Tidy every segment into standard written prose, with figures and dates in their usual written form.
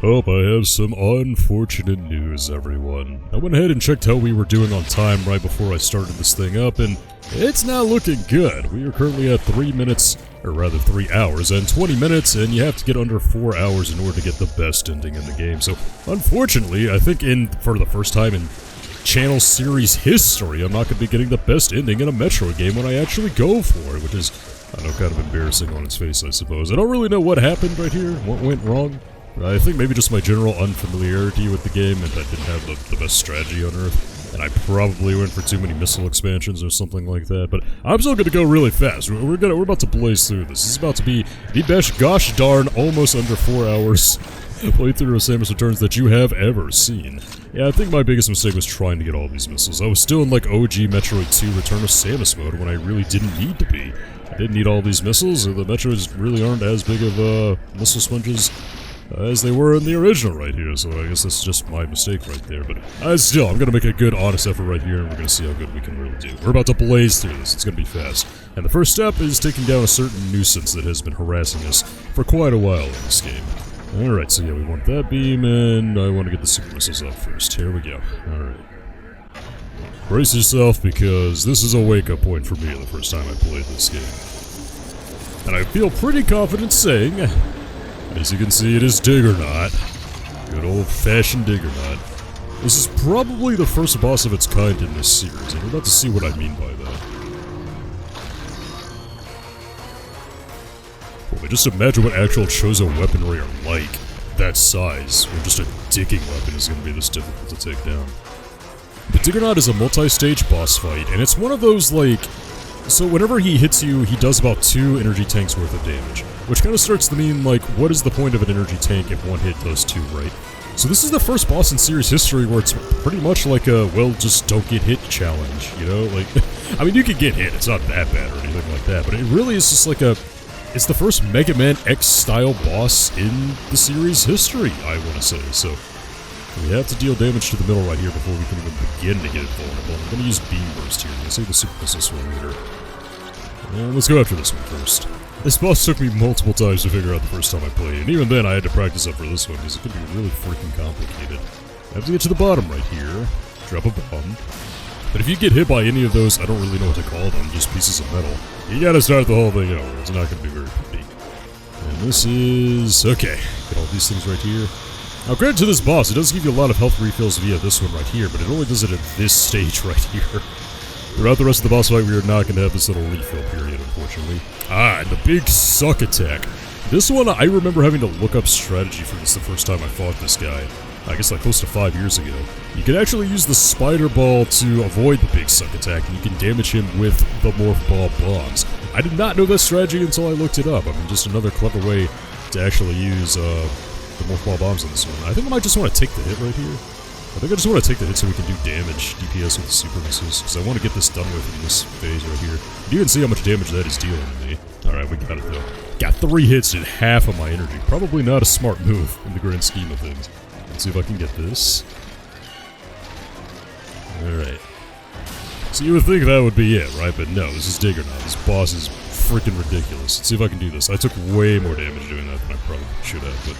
Oh, I have some unfortunate news, everyone. I went ahead and checked how we were doing on time right before I started this thing up, and it's not looking good. We are currently at 3 minutes, or rather 3 hours and 20 minutes, and you have to get under 4 hours in order to get the best ending in the game. So, unfortunately, I think for the first time in channel series history, I'm not going to be getting the best ending in a Metroid game when I actually go for it, which is, I know, kind of embarrassing on its face, I suppose. I don't really know what happened right here, what went wrong. I think maybe just my general unfamiliarity with the game, and I didn't have the best strategy on Earth, and I probably went for too many missile expansions or something like that, but I'm still gonna go really fast. We're about to blaze through this. This is about to be the best gosh darn almost under 4 hours playthrough of Samus Returns that you have ever seen. Yeah, I think my biggest mistake was trying to get all these missiles. I was still in like OG Metroid 2 Return of Samus mode when I really didn't need to be. I didn't need all these missiles, the Metroids really aren't as big of missile sponges as they were in the original right here, so I guess that's just my mistake right there, but still, I'm gonna make a good, honest effort right here, and we're gonna see how good we can really do. We're about to blaze through this, it's gonna be fast. And the first step is taking down a certain nuisance that has been harassing us for quite a while in this game. Alright, so yeah, we want that beam, and I want to get the super missiles up first. Here we go. Alright. Brace yourself, because this is a wake-up point for me the first time I played this game. And I feel pretty confident saying, as you can see, it is Diggernaut. Good old-fashioned Diggernaut. This is probably the first boss of its kind in this series, and we're about to see what I mean by that. Well, just imagine what actual Chozo weaponry are like. That size, where just a dicking weapon is going to be this difficult to take down. But Diggernaut is a multi-stage boss fight, and it's one of those, like... So whenever he hits you, he does about 2 energy tanks worth of damage. Which kind of starts to mean, like, what is the point of an energy tank if one hit does 2, right? So this is the first boss in series history where it's pretty much like a, well, just don't get hit challenge, you know? Like, I mean, you can get hit, it's not that bad or anything like that, but it really is just like a... It's the first Mega Man X-style boss in the series history, I want to say, so... We have to deal damage to the middle right here before we can even begin to get it vulnerable. I'm going to use Beam Burst here. I'm going to save the Super Missiles for later. And let's go after this one first. This boss took me multiple times to figure out the first time I played, and even then I had to practice up for this one, because it could be really freaking complicated. I have to get to the bottom right here, drop a bomb. But if you get hit by any of those, I don't really know what to call them, just pieces of metal, you gotta start the whole thing over. It's not going to be very pretty. And this is... okay, get all these things right here. Now, granted to this boss, it does give you a lot of health refills via this one right here, but it only does it at this stage right here. Throughout the rest of the boss fight, we are not going to have this little refill period, unfortunately. Ah, and the big suck attack. This one, I remember having to look up strategy for this the first time I fought this guy. I guess like close to 5 years ago. You can actually use the spider ball to avoid the big suck attack, and you can damage him with the morph ball bombs. I did not know that strategy until I looked it up. I mean, just another clever way to actually use, the morph ball bombs on this one. I think I might just want to take the hit right here. I think I just want to take the hit so we can do damage DPS with the super missiles, because I want to get this done with in this phase right here. You can see how much damage that is dealing to me. Alright, we got it though. Got 3 hits and half of my energy. Probably not a smart move in the grand scheme of things. Let's see if I can get this. Alright. So you would think that would be it, right? But no, this is Diggernaut. This boss is freaking ridiculous. Let's see if I can do this. I took way more damage doing that than I probably should have, but...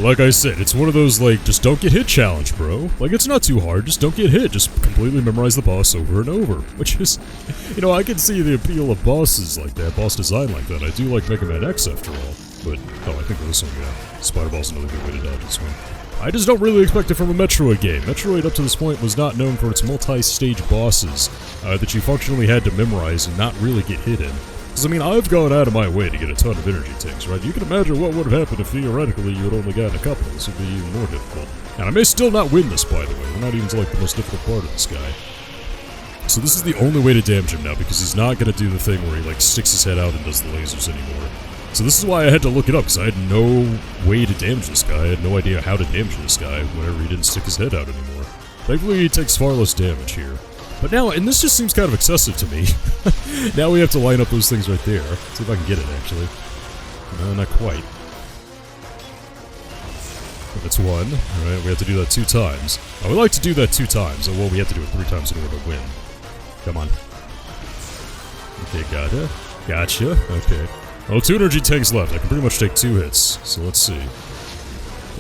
like I said, it's one of those, like, just don't get hit challenge, bro. Like, it's not too hard, just don't get hit. Just completely memorize the boss over and over. Which is, you know, I can see the appeal of bosses like that, boss design like that. I do like Mega Man X after all. But, oh, I think this one, yeah. Spider Ball's another good way to dodge this one. I just don't really expect it from a Metroid game. Metroid, up to this point, was not known for its multi-stage bosses that you functionally had to memorize and not really get hit in. Because, I mean, I've gone out of my way to get a ton of energy tanks, right? You can imagine what would have happened if theoretically you had only gotten a couple. This would be even more difficult. And I may still not win this, by the way. We're not even to, like, the most difficult part of this guy. So this is the only way to damage him now, because he's not going to do the thing where he, like, sticks his head out and does the lasers anymore. So this is why I had to look it up, because I had no way to damage this guy. I had no idea how to damage this guy whenever he didn't stick his head out anymore. Thankfully, he takes far less damage here. But now, and this just seems kind of excessive to me. Now we have to line up those things right there. See if I can get it, actually. No, not quite. That's 1. Alright, we have to do that 2 times. I would like to do that 2 times. Well, we have to do it 3 times in order to win. Come on. Okay, gotcha. Gotcha. Okay. Well, 2 energy tanks left. I can pretty much take 2 hits. So let's see.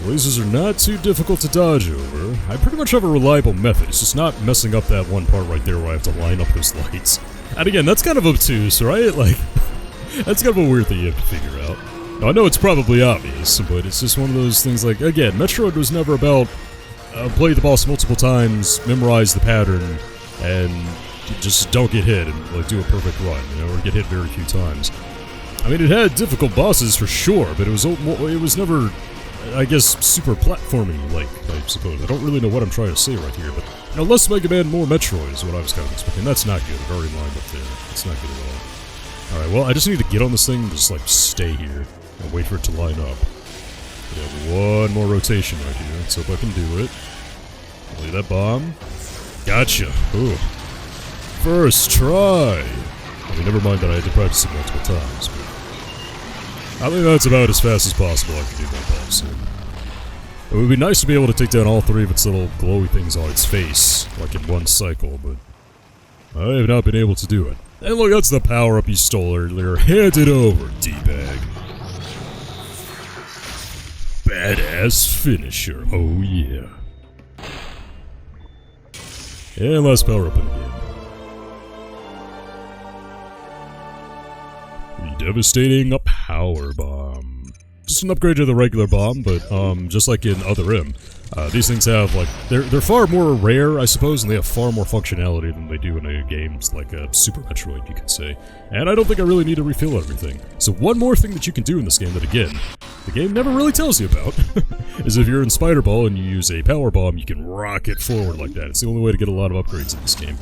Lasers are not too difficult to dodge over. I pretty much have a reliable method. It's just not messing up that one part right there where I have to line up those lights. And again, that's kind of obtuse, right? Like, that's kind of a weird thing you have to figure out. Now, I know it's probably obvious, but it's just one of those things like, again, Metroid was never about play the boss multiple times, memorize the pattern, and just don't get hit and like do a perfect run, you know, or get hit very few times. I mean, it had difficult bosses for sure, but it was never, I guess, super platforming-like, I suppose. I don't really know what I'm trying to say right here, but, you know, less Mega Man, more Metroid is what I was kind of expecting. That's not good. I've already lined up there. It's not good at all. Alright, well, I just need to get on this thing and just, like, stay here and wait for it to line up. We have one more rotation right here. Let's hope I can do it. Lay that bomb. Gotcha. Ooh. First try. I mean, never mind that I had to practice it multiple times, but I think that's about as fast as possible I can do that boss soon. It would be nice to be able to take down all three of its little glowy things on its face, like in one cycle, but I have not been able to do it. And look, that's the power-up you stole earlier. Hand it over, D-bag. Badass finisher, oh yeah. And last power-up in the game. The devastating power bomb. Just an upgrade to the regular bomb, but just like in Other M, these things have like they're far more rare, I suppose, and they have far more functionality than they do in a games like Super Metroid, you could say. And I don't think I really need to refill everything. So one more thing that you can do in this game that, again, the game never really tells you about, is if you're in Spider Ball and you use a power bomb, you can rocket forward like that. It's the only way to get a lot of upgrades in this game.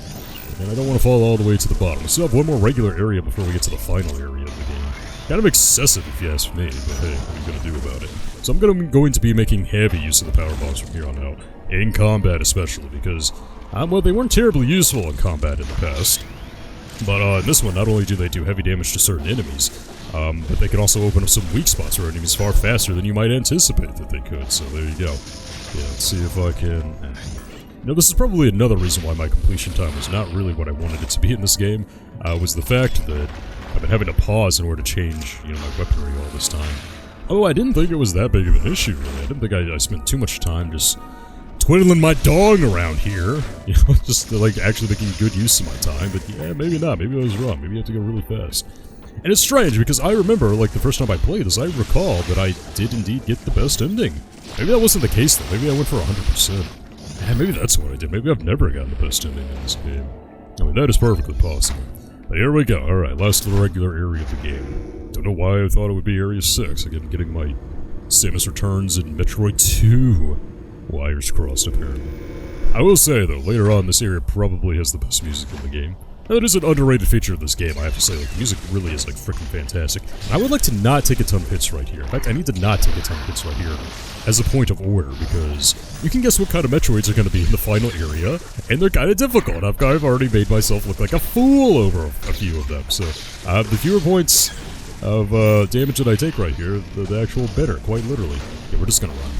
And I don't want to fall all the way to the bottom. We still have one more regular area before we get to the final area of the game. Kind of excessive if you ask me, but hey, what are you going to do about it? So I'm going to be making heavy use of the power bombs from here on out. In combat especially, because, well, they weren't terribly useful in combat in the past. But in this one, not only do they do heavy damage to certain enemies, but they can also open up some weak spots for enemies far faster than you might anticipate that they could, so there you go. Yeah, let's see if I can... You know, this is probably another reason why my completion time was not really what I wanted it to be in this game, was the fact that I've been having to pause in order to change, you know, my weaponry all this time. Oh, I didn't think it was that big of an issue, really. I didn't think I spent too much time just twiddling my dong around here, you know, just like actually making good use of my time, but yeah, maybe not. Maybe I was wrong. Maybe I have to go really fast. And it's strange, because I remember, like, the first time I played this, I recall that I did indeed get the best ending. Maybe that wasn't the case, though. Maybe I went for 100%. Yeah, maybe that's what I did. Maybe I've never gotten the best ending in this game. I mean, that is perfectly possible. But here we go. Alright, last regular area of the game. Don't know why I thought it would be Area 6. Again, getting my Samus Returns in Metroid 2 wires crossed, apparently. I will say, though, later on, this area probably has the best music in the game. And that is an underrated feature of this game, I have to say. Like, the music really is, like, freaking fantastic. And I would like to not take a ton of hits right here. In fact, I need to not take a ton of hits right here as a point of order, because you can guess what kind of Metroids are going to be in the final area, and they're kind of difficult. I've already made myself look like a fool over a few of them, so the fewer points of damage that I take right here, the actual better, quite literally. Okay, we're just going to run.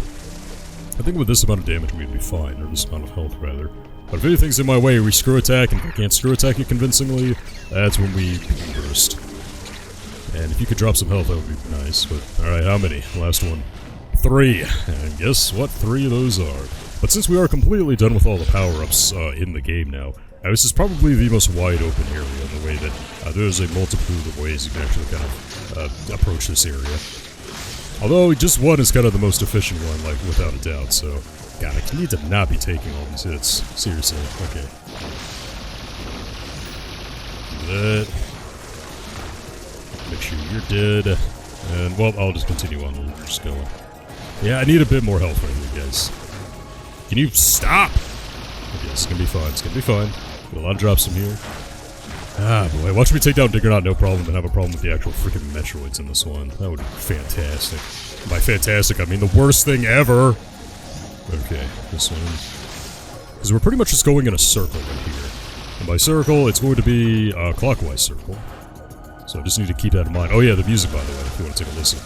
I think with this amount of damage we'd be fine, or this amount of health, rather. But if anything's in my way, we screw attack, and if I can't screw attack it convincingly, that's when we burst. And if you could drop some health, that would be nice, but alright, how many? Last one. 3. And guess what 3 of those are? But since we are completely done with all the power-ups in the game now, this is probably the most wide-open area in the way that there's a multitude of ways you can actually kind of approach this area. Although just one is kind of the most efficient one, like, without a doubt, so... God, I need to not be taking all these hits. Seriously. Okay. Do that. Make sure you're dead. And, well, I'll just continue on. We're just going. Yeah, I need a bit more health right here, guys. Can you stop? Okay, it's gonna be fine. It's gonna be fine. Get a lot of drops from here. Ah, boy. Watch me take down Diggernaut, no problem, and have a problem with the actual freaking Metroids in this one. That would be fantastic. By fantastic, I mean the worst thing ever. Okay, this one. Because we're pretty much just going in a circle right here. And by circle, it's going to be a clockwise circle. So I just need to keep that in mind. Oh yeah, the music, by the way, if you want to take a listen.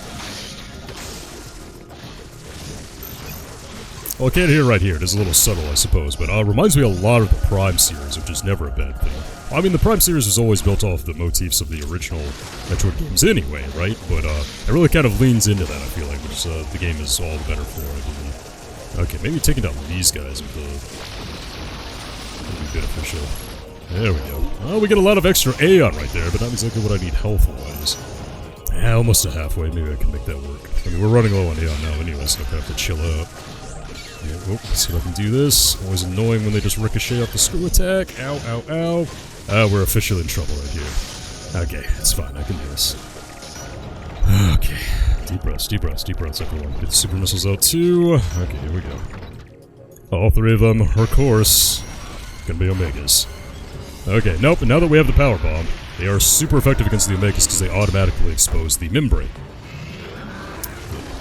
Well, I can't hear right here. It is a little subtle, I suppose, but reminds me a lot of the Prime series, which is never a bad thing. I mean, the Prime series was always built off the motifs of the original Metroid games anyway, right? But it really kind of leans into that, I feel like, which the game is all the better for, I believe. Okay, maybe taking down these guys would be beneficial. There we go. Oh, we get a lot of extra Aeon right there, but not exactly what I need health-wise. Yeah, almost a halfway. Maybe I can make that work. I mean, we're running low on Aeon now anyway, so I have to chill out. Yeah, oh, let's see if I can do this. Always annoying when they just ricochet off the screw attack. Ow, ow, ow. Ah, we're officially in trouble right here. Okay, it's fine. I can do this. Okay. Deep breaths, everyone. Get the super missiles out too. Okay, here we go. All three of them, of course, gonna be Omegas. Okay, nope, and now that we have the power bomb, they are super effective against the Omegas because they automatically expose the membrane.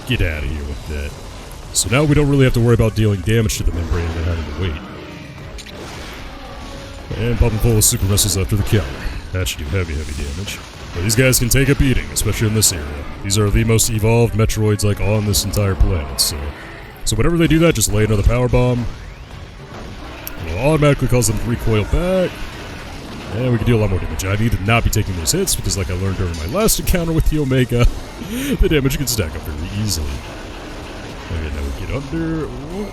Get out of here with that. So now we don't really have to worry about dealing damage to the membrane and then having to wait. And popping full of super missiles after the counter. That should do heavy damage. But these guys can take a beating, especially in this area. These are the most evolved Metroids, like, on this entire planet, so whenever they do that, just lay another power bomb. It'll automatically cause them to recoil back. And we can deal a lot more damage. I need to not be taking those hits, because like I learned during my last encounter with the Omega, the damage can stack up very easily. Okay, now we get under. Whoa.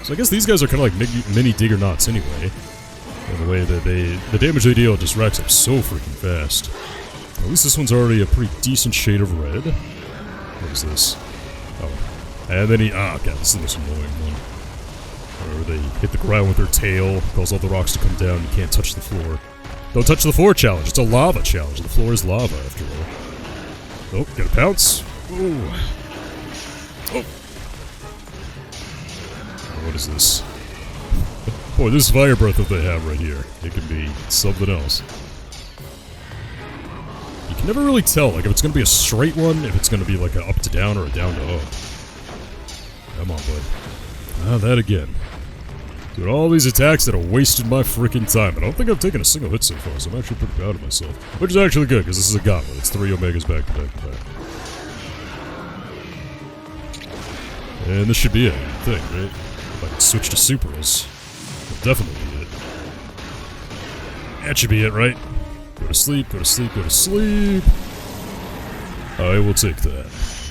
So I guess these guys are kind of like mini Digger Knots anyway. In the way that the damage they deal just racks up so freaking fast. At least this one's already a pretty decent shade of red. What is this? Oh. And then god, this is the most annoying one. Where they hit the ground with their tail, cause all the rocks to come down, you can't touch the floor. Don't touch the floor challenge, it's a lava challenge. The floor is lava after all. Oh, gotta pounce. Ooh. Oh. What is this? Boy, this fire breath that they have right here, it can be something else. You can never really tell, like, if it's gonna be a straight one, if it's gonna be like a up to down or a down to up. Come on, bud. Ah, that again. Doing all these attacks that have wasted my freaking time. I don't think I've taken a single hit so far, so I'm actually pretty proud of myself. Which is actually good, because this is a gauntlet. It's 3 Omegas back to back to back. And this should be it, I think, right? If I can switch to Supers, it'll definitely be it. That should be it, right? Go to sleep, go to sleep, go to sleep. I will take that.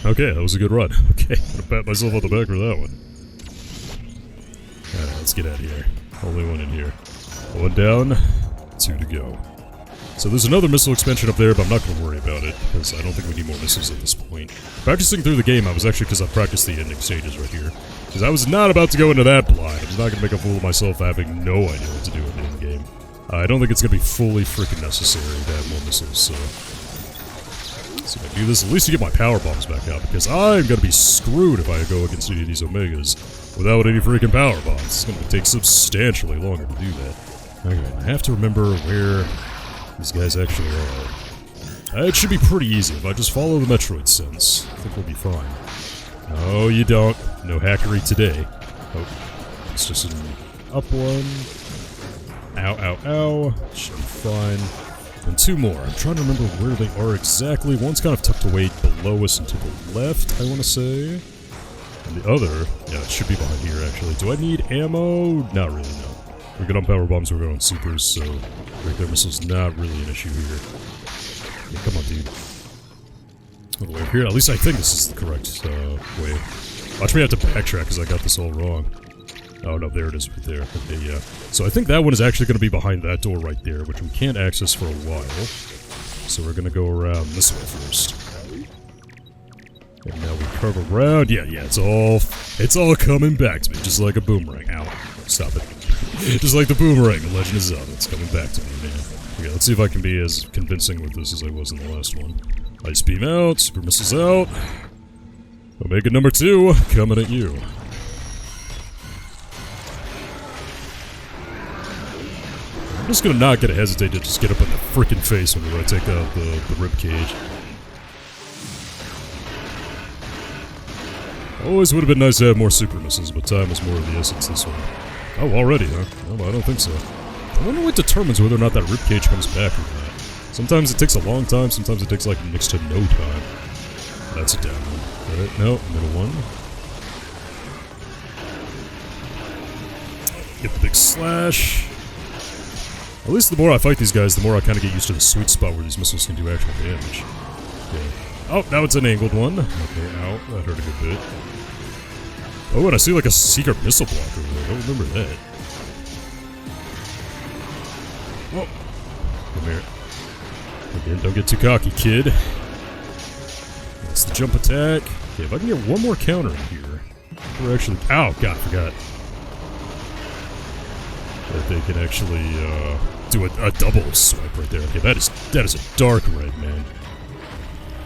Okay, that was a good run. Okay, I'm gonna pat myself on the back for that one. Alright, let's get out of here. Only one in here. 1 down, 2 to go. So there's another missile expansion up there, but I'm not going to worry about it, because I don't think we need more missiles at this point. Practicing through the game, I was actually because I practiced the ending stages right here. Because I was not about to go into that blind. I was not going to make a fool of myself having no idea what to do in the end game. I don't think it's going to be fully freaking necessary to have more missiles, so if I do this, at least to get my power bombs back out, because I'm going to be screwed if I go against any of these Omegas without any freaking power bombs. It's going to take substantially longer to do that. Okay, I have to remember where these guys actually are. It should be pretty easy if I just follow the Metroid sense. I think we'll be fine. No, you don't. No hackery today. Oh, it's just an up one. Ow, ow, ow. Should be fine. And 2 more. I'm trying to remember where they are exactly. One's kind of tucked away below us and to the left, I want to say. And the other, yeah, it should be behind here, actually. Do I need ammo? Not really, no. We're good on power bombs, we're good on supers, so regular missiles not really an issue here. Yeah, come on, dude. All the way up here. At least I think this is the correct way. Watch me have to backtrack because I got this all wrong. Oh no, there it is right there. Okay, yeah. So I think that one is actually going to be behind that door right there, which we can't access for a while. So we're going to go around this way first. And now we curve around. Yeah, it's all coming back to me, just like a boomerang. Ow. Stop it. Just like the boomerang, the Legend of Zelda. It's coming back to me, man. Okay, let's see if I can be as convincing with this as I was in the last one. Ice beam out, super missiles out. Omega number 2, coming at you. I'm just gonna not gonna hesitate to just get up in the freaking face whenever I take out the rib cage. Always would have been nice to have more super missiles, but time was more of the essence this one. Oh, already, huh? No, I don't think so. I wonder what determines whether or not that ribcage comes back or not. Sometimes it takes a long time, sometimes it takes like next to no time. That's a down one. Alright, no, middle one. Get the big slash. At least the more I fight these guys, the more I kind of get used to the sweet spot where these missiles can do actual damage. Okay. Oh, now it's an angled one. Okay, ow, that hurt a good bit. Oh, and I see like a secret missile blocker over there. I don't remember that. Whoa. Come here. Again, don't get too cocky, kid. That's the jump attack. Okay, if I can get one more counter in here. We're actually... Ow, God, I forgot. That they can actually, do a double swipe right there. Okay, that is a dark red, man.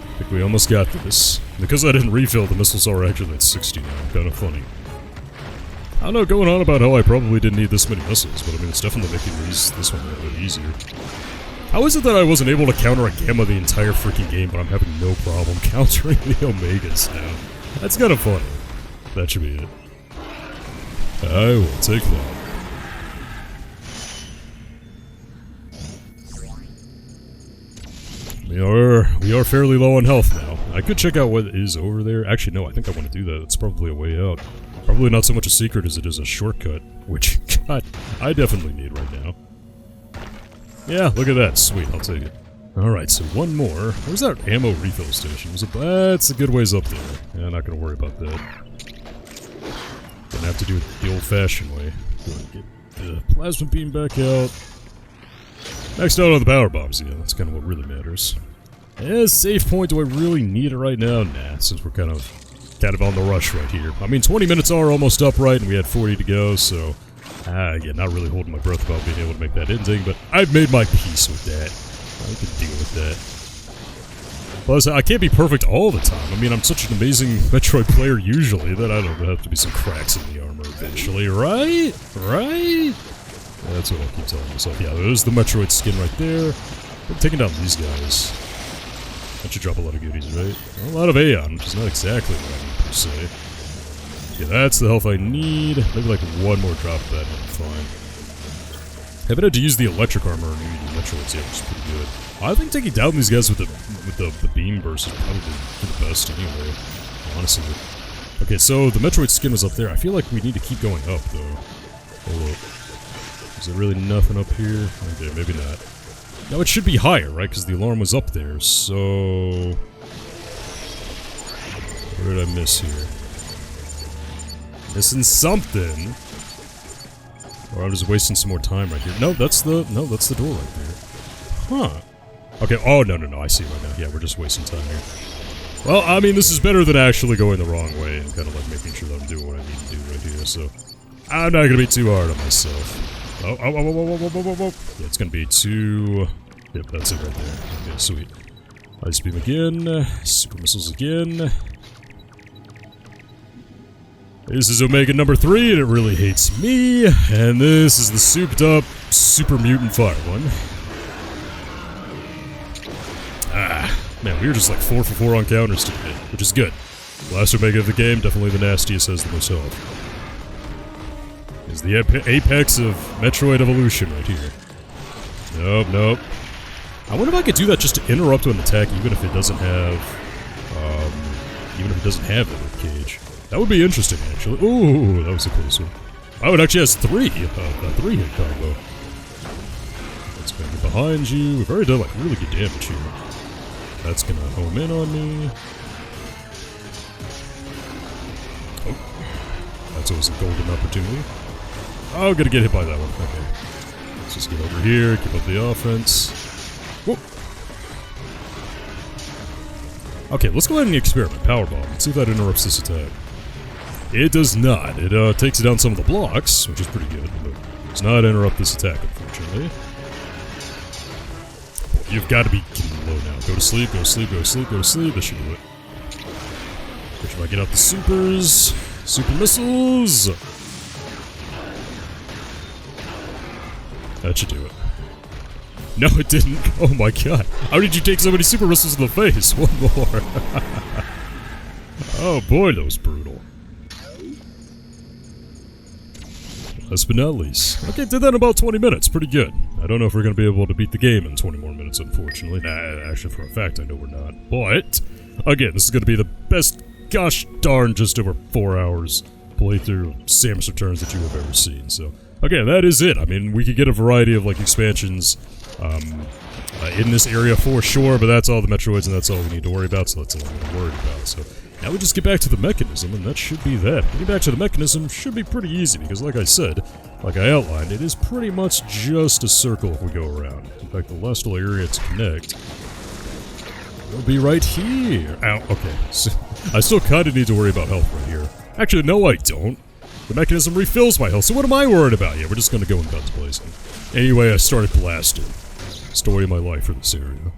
I think we almost got this. Because I didn't refill, the missiles are actually at 60 now. Kind of funny. I don't know, going on about how I probably didn't need this many missiles, but I mean, it's definitely making this one a little bit easier. How is it that I wasn't able to counter a Gamma the entire freaking game, but I'm having no problem countering the Omegas now? That's kind of funny. That should be it. I will take that. We are fairly low on health now. I could check out what is over there. Actually, no, I think I want to do that. It's probably a way out. Probably not so much a secret as it is a shortcut, which, God, I definitely need right now. Yeah, look at that. Sweet, I'll take it. Alright, so one more. Where's that ammo refill station? That's a good ways up there. Yeah, I'm not gonna worry about that. Gonna have to do it the old-fashioned way. Get the plasma beam back out. Next out on the power bombs, yeah, that's kind of what really matters. And save point, do I really need it right now? Nah, since we're kind of on the rush right here. I mean, 20 minutes are almost up, right, and we had 40 to go, so... yeah, not really holding my breath about being able to make that ending, but I've made my peace with that. I can deal with that. Plus, I can't be perfect all the time. I mean, I'm such an amazing Metroid player usually that I don't have to be some cracks in the armor eventually, right? Right? That's what I'll keep telling myself. Yeah, there's the Metroid skin right there. I'm taking down these guys. That should drop a lot of goodies, right? A lot of Aeon, which is not exactly what I need per se. Yeah, that's the health I need. Maybe like one more drop of that and I'm fine. Haven't had to use the electric armor on the Metroids yet, which is pretty good. I think taking down these guys with the beam burst is probably for the best anyway, honestly. Okay, so the Metroid skin was up there. I feel like we need to keep going up, though. Hold up. Is there really nothing up here? Okay, maybe not. Now it should be higher, right? Because the alarm was up there, so... What did I miss here? Missing something? Or I'm just wasting some more time right here. No, that's the door right there. Huh. Okay, oh, no, I see right now. Yeah, we're just wasting time here. Well, I mean, this is better than actually going the wrong way and kind of like making sure that I'm doing what I need to do right here, so... I'm not gonna be too hard on myself. Oh. Yeah, it's gonna be two... Yep, that's it right there. Okay, sweet. Ice beam again. Super missiles again. This is Omega number 3, and it really hates me. And this is the souped up Super Mutant Fire one. Man, we were just like 4 for 4 on counters today, which is good. Last Omega of the game, definitely the nastiest, has the most health. Is the apex of Metroid evolution right here. Nope. I wonder if I could do that just to interrupt an attack, even if it doesn't have, it with Cage. That would be interesting, actually. Ooh, that was a close one. Oh, it actually has a 3-hit combo. That's gonna be behind you. We've already done like really good damage here. That's gonna home in on me. Oh, that's always a golden opportunity. Oh, gonna get hit by that one. Okay. Let's just get over here, keep up the offense. Whoa. Okay, let's go ahead and experiment. Power bomb. Let's see if that interrupts this attack. It does not. It takes down some of the blocks, which is pretty good, but does not interrupt this attack, unfortunately. You've got to be getting low now. Go to sleep, go to sleep, go to sleep, go to sleep. That should do it. Make sure I get out the supers. Super missiles! That should do it. No, it didn't. Oh my god. How did you take so many super missiles in the face? One more. Oh boy, that was brutal. Last but not least. Okay, did that in about 20 minutes. Pretty good. I don't know if we're going to be able to beat the game in 20 more minutes, unfortunately. Nah, actually, for a fact, I know we're not. But, again, this is going to be the best, gosh darn, just over 4 hours playthrough of Samus Returns that you have ever seen. So, Okay, that is it. I mean, we could get a variety of, like, expansions in this area for sure, but that's all the Metroids and that's all we need to worry about, so that's all I'm worried about. So now we just get back to the mechanism, and that should be that. Getting back to the mechanism should be pretty easy, because like I said, like I outlined, it is pretty much just a circle if we go around. In fact, the last little area to connect will be right here. Ow, okay. So, I still kind of need to worry about health right here. Actually, no I don't. The mechanism refills my health, so what am I worried about? Yeah, we're just gonna go and cut to placing. Anyway, I started blasting. Story of my life for this area.